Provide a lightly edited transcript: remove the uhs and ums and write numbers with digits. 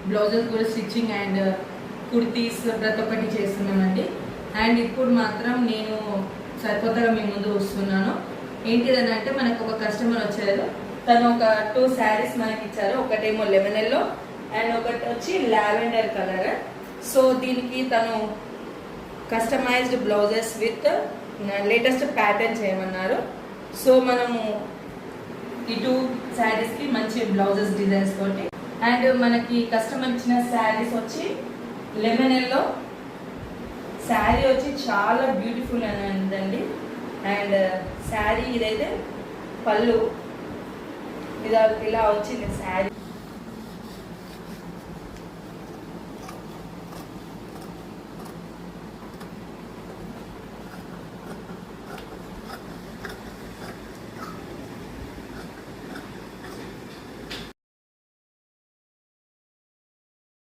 Blouses కూడా stitching and kurtis ప్రతి ఒక్కటి చేస్తున్నామండి. అండ్ ఇప్పుడు మాత్రం నేను సరికొత్తగా మీ ముందు వస్తున్నాను. ఏంటిదని అంటే మనకు ఒక కస్టమర్ వచ్చారు. తను ఒక 2 శారీస్ మనకి ఇచ్చారు. ఒకటేమో లెమన్ ఎల్లో అండ్ ఒకటి వచ్చి లావెండర్ కలర్. సో దీనికి తను customised blouses with latest pattern చేయమన్నారు. సో మనము ఈ 2 శారీస్కి మంచి బ్లౌజెస్ డిజైన్స్ తోటి అండ్ మనకి కస్టమర్ ఇచ్చిన శారీస్ వచ్చి లెమన్ ఎల్లో శారీ వచ్చి చాలా బ్యూటిఫుల్ అని ఉందండి. అండ్ శారీ ఇదైతే పళ్ళు ఇలా వచ్చింది శారీ.